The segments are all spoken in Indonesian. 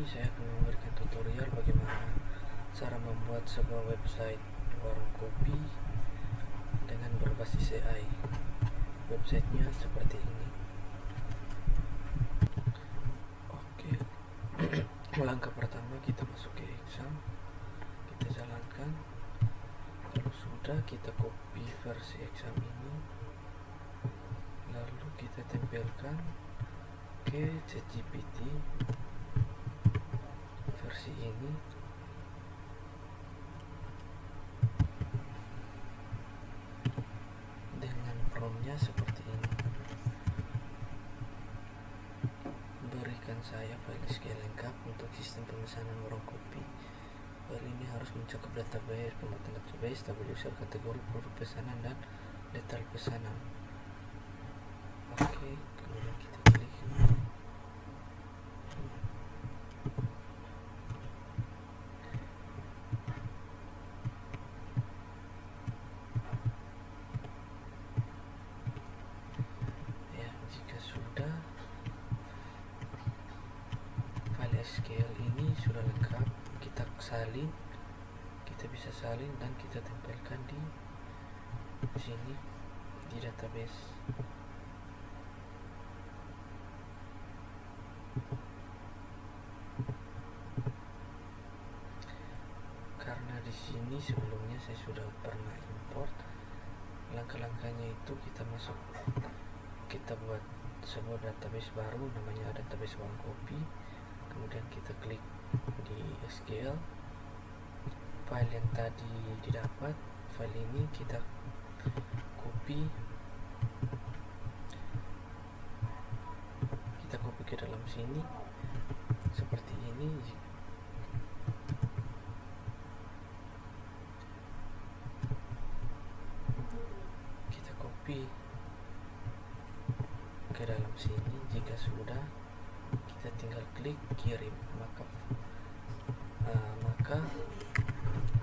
ini saya akan memberikan tutorial bagaimana cara membuat sebuah website warung kopi dengan berbasis AI. Websitenya seperti ini. Oke. Langkah pertama kita masuk ke exam, kita jalankan. Kalau sudah, kita copy versi exam ini, lalu kita tempelkan ke ChatGPT versi ini. Dengan promptnya seperti ini. Berikan saya file SQL lengkap untuk sistem pemesanan warung kopi. File ini harus mencakup database, pembuatan database, tabel user, kategori produk pesanan, dan detail pesanan. Oke, kemudian kita klik. Ya, jika sudah, file SQL ini sudah lengkap, kita salin. Kita bisa salin dan kita tempelkan di sini di database. Karena di sini sebelumnya saya sudah pernah import, langkah-langkahnya itu kita buat sebuah database baru, namanya database warung kopi. Kemudian kita klik di SQL, file yang tadi didapat, file ini kita copy ke dalam sini seperti ini. Kita copy ke dalam sini. Jika sudah, kita tinggal klik kirim, maka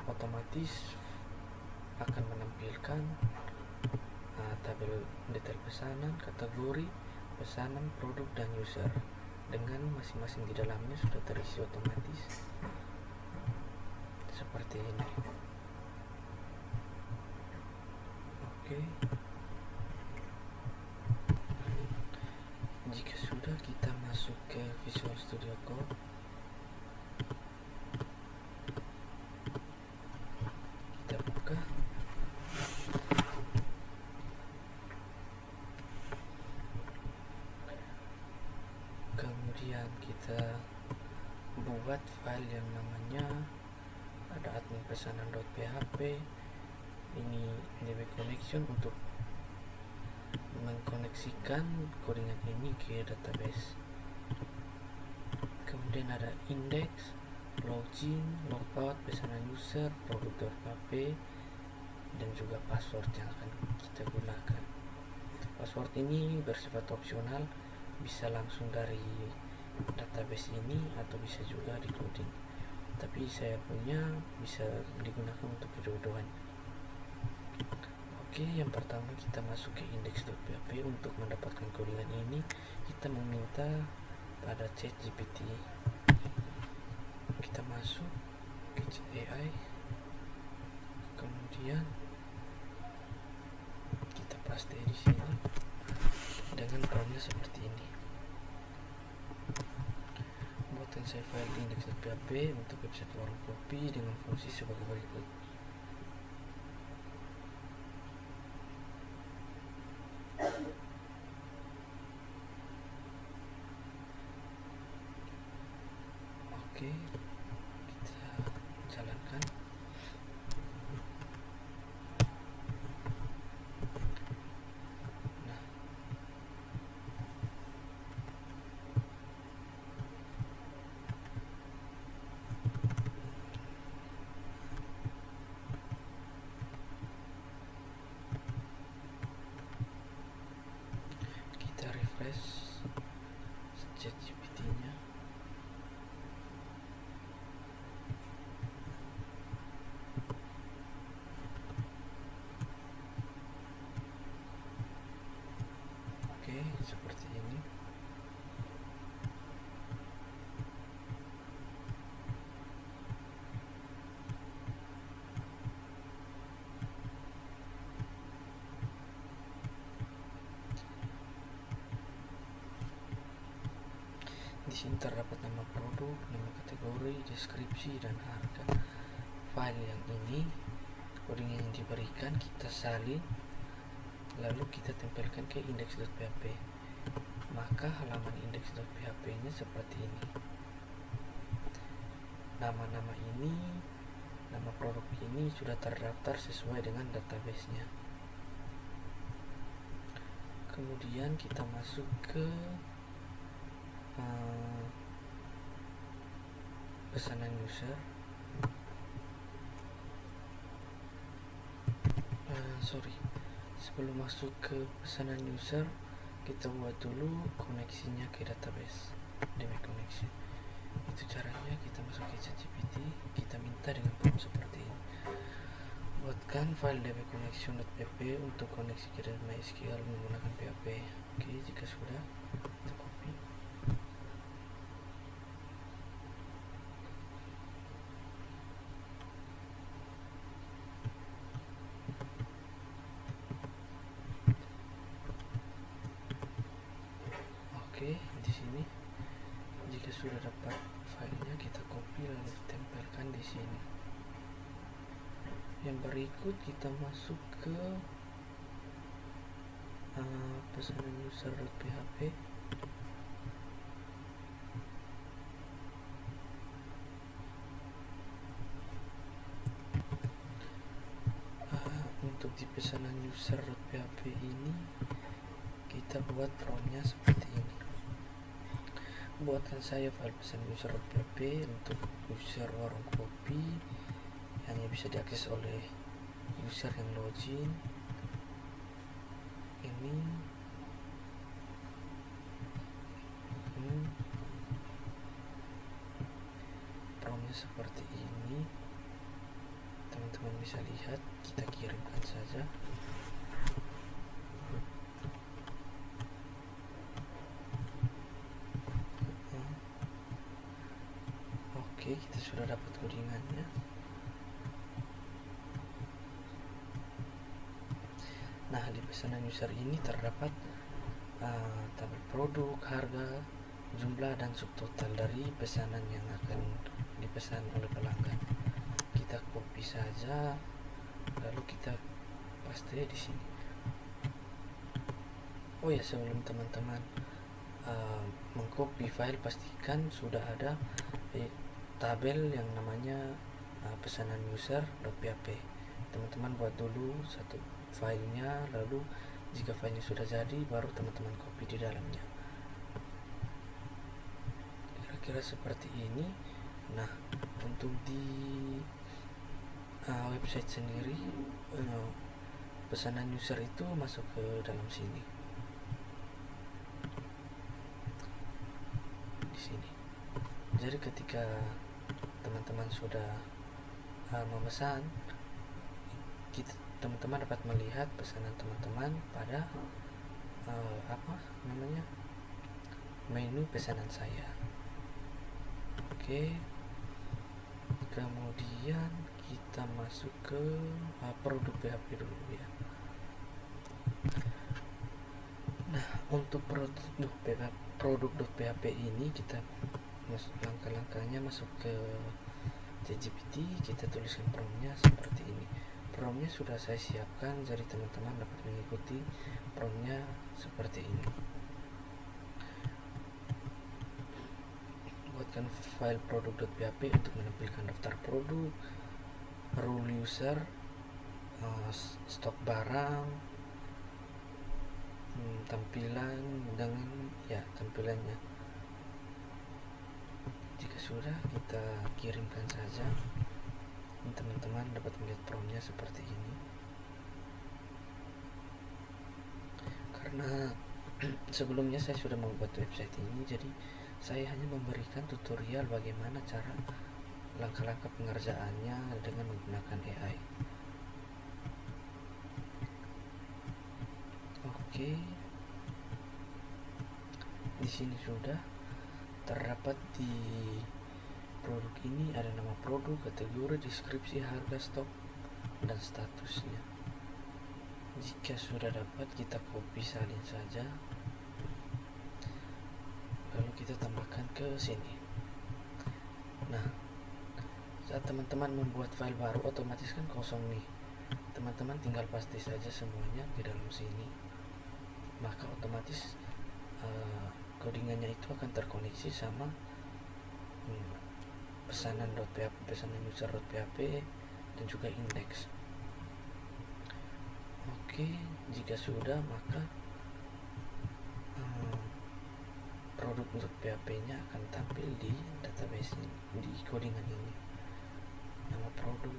otomatis akan menampilkan tabel detail pesanan, kategori pesanan, produk, dan user dengan masing-masing di dalamnya sudah terisi otomatis seperti ini. Oke. Jika sudah, kita masuk ke Visual Studio Code. Kita buka. Kemudian kita buat file yang namanya ada admin pesanan.php. Ini DB connection untuk mengkoneksikan codingan ini ke database. Kemudian ada index, login, logout, pesanan user, produk.php, dan juga password yang akan kita gunakan. Password ini bersifat opsional, bisa langsung dari database ini atau bisa juga di coding, tapi saya punya bisa digunakan untuk kedua-duanya. Oke, yang pertama kita masuk ke index.php. Untuk mendapatkan codingan ini kita meminta pada ChatGPT. Kita masuk ke AI, kemudian kita paste di sini dengan promptnya seperti ini. Buatkan saya file index.php untuk website warung kopi dengan fungsi sebagai berikut. Oke, kita jalankan. Nah, kita refresh ChatGPT-nya. Oke, seperti ini. Di sini terdapat nama produk, nama kategori, deskripsi, dan harga. File yang ini, coding yang diberikan kita salin, lalu kita tempelkan ke index.php. Maka halaman index.php-nya seperti ini. Nama-nama ini, nama produk ini sudah terdaftar sesuai dengan database-nya. Kemudian kita masuk ke pesanan user. Sebelum masuk ke pesanan user, kita buat dulu koneksinya ke database, DB connection. Itu caranya. Kita masuk ke ChatGPT, kita minta dengan prompt seperti ini: buatkan file dbconnection.php untuk koneksi ke MySQL menggunakan PHP. Oke, jika sudah, kita copy. Oke, di sini jika sudah dapat filenya, kita copy lalu tempelkan di sini. Yang berikut kita masuk ke pesanan user.php. Untuk di pesanan user.php ini kita buat prompt-nya seperti ini: buatkan saya file pesan user.php untuk user warung kopi, hanya bisa diakses oleh user yang login. Ini prompt-nya seperti ini. Teman-teman bisa lihat, kita kirimkan saja. Oke, kita sudah dapat codingannya. Nah, di pesanan user ini terdapat tabel produk, harga, jumlah, dan subtotal dari pesanan yang akan dipesan oleh pelanggan. Kita copy saja, lalu kita paste di sini. Oh ya, sebelum teman-teman mengcopy file, pastikan sudah ada tabel yang namanya pesanan user.php. Teman-teman buat dulu satu filenya, lalu jika filenya sudah jadi, baru teman-teman copy di dalamnya. Kira-kira seperti ini. Nah, untuk di website sendiri, pesanan user itu masuk ke dalam sini. Di sini. Jadi ketika teman-teman sudah memesan, teman-teman dapat melihat pesanan teman-teman pada menu pesanan saya. Oke, kemudian kita masuk ke produk PHP dulu ya. Nah, untuk produk.php ini kita langkah-langkahnya masuk ke ChatGPT, kita tuliskan prompt-nya seperti ini. Prompt-nya sudah saya siapkan, jadi teman-teman dapat mengikuti prompt-nya seperti ini. Buatkan file produk.php untuk menampilkan daftar produk, rule user, stok barang, tampilan dengan tampilannya. Jika sudah, kita kirimkan saja. Teman-teman dapat melihat prompt-nya seperti ini. Karena sebelumnya saya sudah membuat website ini, jadi saya hanya memberikan tutorial bagaimana cara langkah-langkah pengerjaannya dengan menggunakan AI. Oke, di sini sudah terdapat di produk ini ada nama produk, kategori, deskripsi, harga, stok, dan statusnya. Jika sudah dapat, kita copy salin saja, lalu kita tambahkan ke sini. Nah, saat teman-teman membuat file baru, otomatis kan kosong nih. Teman-teman tinggal paste saja semuanya di dalam sini, maka otomatis codingannya itu akan terkoneksi sama pesanan.php, pesanan user.php, dan juga index. Oke, jika sudah, maka produk untuk PHP-nya akan tampil di database ini, di codingan ini. Nama produk,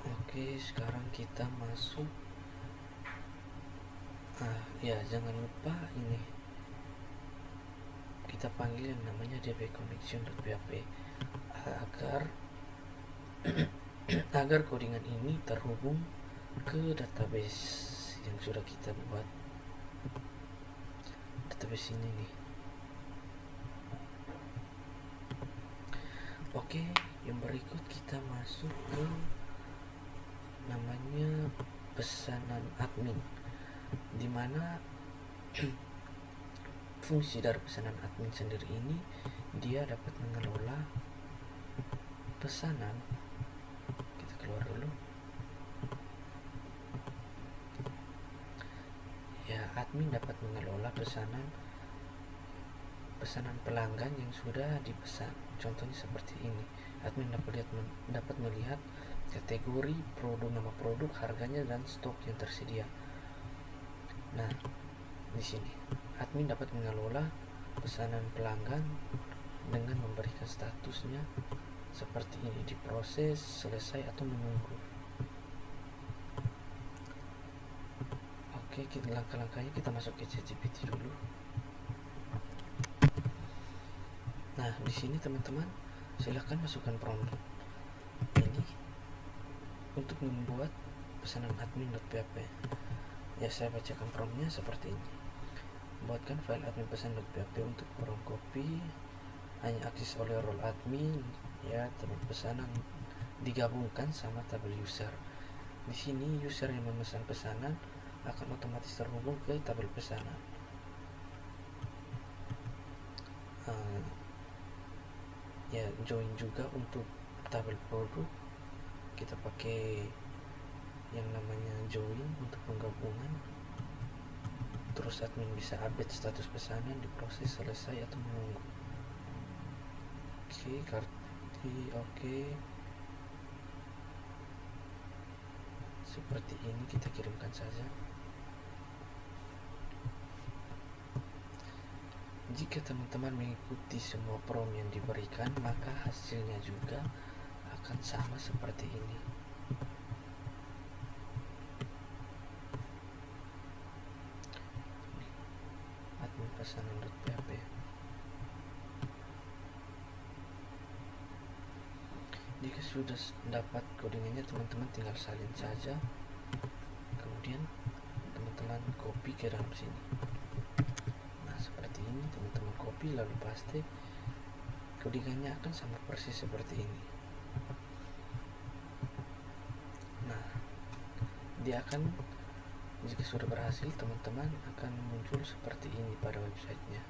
oke, sekarang kita masuk. Ya, jangan lupa ini kita panggil yang namanya dbconnection.php agar agar codingan ini terhubung ke database yang sudah kita buat. Database ini nih. Oke, yang berikut kita masuk ke namanya pesanan admin, dimana fungsi dari pesanan admin sendiri ini dia dapat mengelola pesanan. Kita keluar dulu. Ya, admin dapat mengelola pesanan pelanggan yang sudah dipesan. Contohnya seperti ini. Admin dapat melihat kategori produk, nama produk, harganya, dan stok yang tersedia. Nah, di sini admin dapat mengelola pesanan pelanggan dengan memberikan statusnya seperti ini: diproses, selesai, atau menunggu. Oke, langkah-langkahnya kita masuk ke ChatGPT dulu. Nah, di sini teman-teman silahkan masukkan prompt ini untuk membuat pesanan admin.php. Ya, saya bacakan promptnya seperti ini. Buatkan file admin pesan.php untuk prompt copy, hanya akses oleh role admin. Ya, teman pesanan digabungkan sama tabel user. Di sini user yang memesan pesanan akan otomatis terhubung ke tabel pesanan. Ya, join juga untuk tabel produk. Kita pakai yang namanya join untuk penggabungan. Terus admin bisa update status pesanan, diproses, selesai, atau menunggu. Oke. Seperti ini kita kirimkan saja. Jika teman-teman mengikuti semua prompt yang diberikan, maka hasilnya juga akan sama seperti ini. Admin pesanan.php. Jika sudah dapat codingannya, teman-teman tinggal salin saja. Kemudian teman-teman copy ke dalam sini. Seperti ini, teman-teman copy lalu paste. Codingannya akan sama persis seperti ini. Nah, dia akan, jika sudah berhasil, teman-teman akan muncul seperti ini pada websitenya.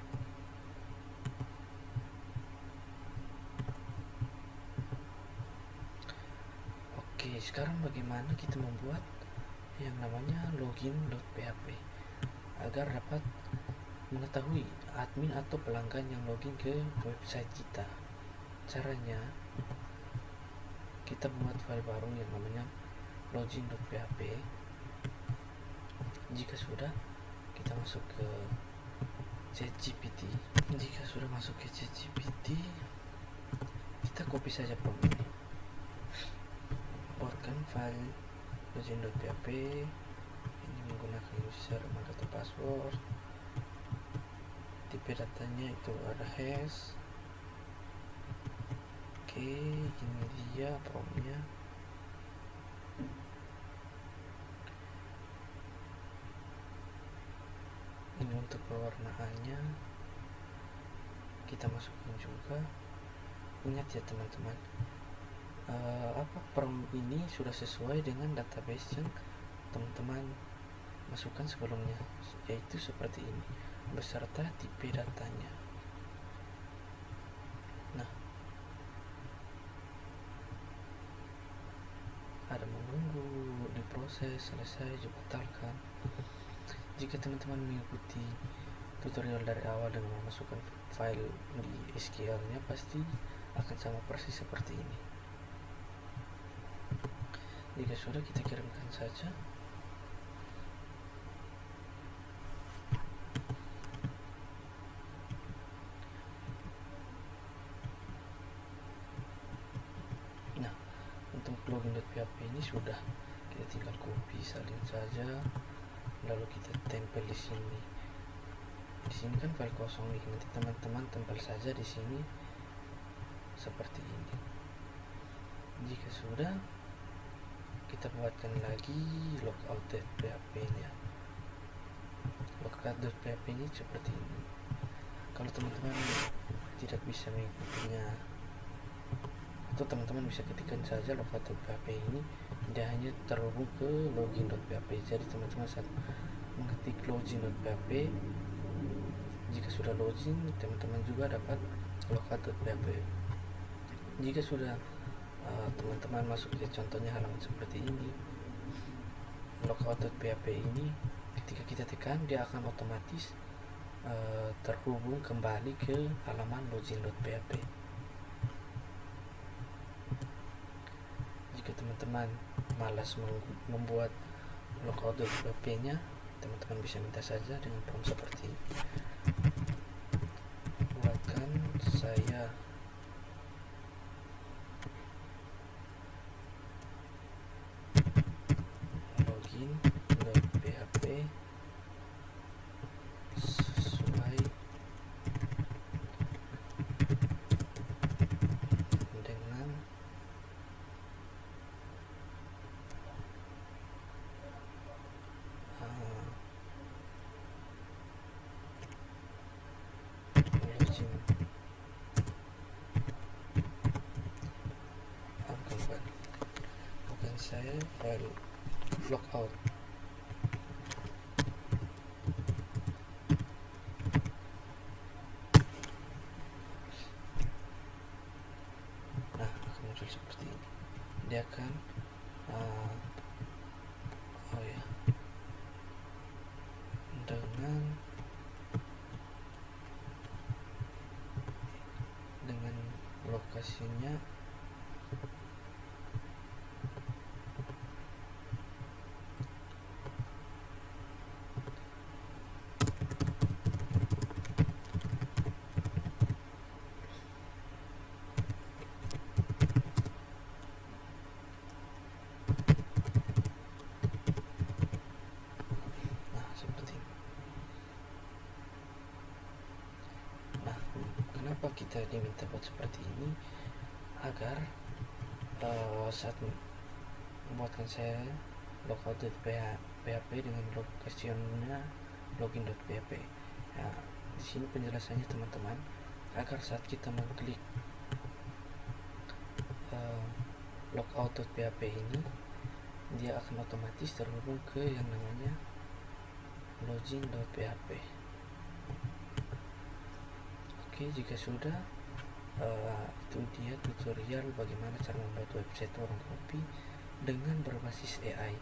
Oke, sekarang bagaimana kita membuat yang namanya login.php agar dapat mengetahui admin atau pelanggan yang login ke website kita. Caranya, kita buat file baru yang namanya login.php. Jika sudah, kita masuk ke ChatGPT. Jika sudah masuk ke ChatGPT, kita copy saja prompt ini. Buatkan file login.php. Ini menggunakan user, nama, atau password. Tipe datanya itu ada hash. Oke, ini dia promptnya. Ini untuk pewarnaannya kita masukkan juga. Ingat ya teman-teman, prompt ini sudah sesuai dengan database yang teman-teman masukkan sebelumnya, yaitu seperti ini, beserta tipe datanya. Nah, ada menunggu, diproses, selesai, dibatalkan. Jika teman-teman mengikuti tutorial dari awal dengan memasukkan file di SQL-nya, pasti akan sama persis seperti ini. Jika sudah, kita kirimkan saja. Nah, untuk login.php ini sudah, kita tinggal copy, salin saja, lalu kita tempel di sini. Di sini kan file kosong nih, nanti teman-teman tempel saja di sini seperti ini. Jika sudah, kita buatkan lagi logout.php nya. Logout.php nya seperti ini. Kalau teman-teman tidak bisa mengikutinya, atau teman-teman bisa ketikkan saja logout.php ini, dia hanya terhubung ke login.php. Jadi teman-teman saat mengetik login.php, jika sudah login, teman-teman juga dapat logout.php. Jika sudah teman-teman masuk ke contohnya halaman seperti ini, logout.php ini ketika kita tekan, dia akan otomatis terhubung kembali ke halaman login.php. Jika teman-teman malas membuat logout.php nya, teman-teman bisa minta saja dengan prompt seperti ini, buatkan saya login.php sesuai dengan login. Bukan saya file logout. Nah, akan muncul seperti ini. Dia akan dengan lokasinya kita diminta buat seperti ini agar saat membuatkan saya logout.php dengan lokasinya login.php. Nah, di sini penjelasannya teman-teman, agar saat kita mengklik logout.php ini, dia akan otomatis terhubung ke yang namanya login.php. Oke, jika sudah, itu dia tutorial bagaimana cara membuat website warung kopi dengan berbasis AI.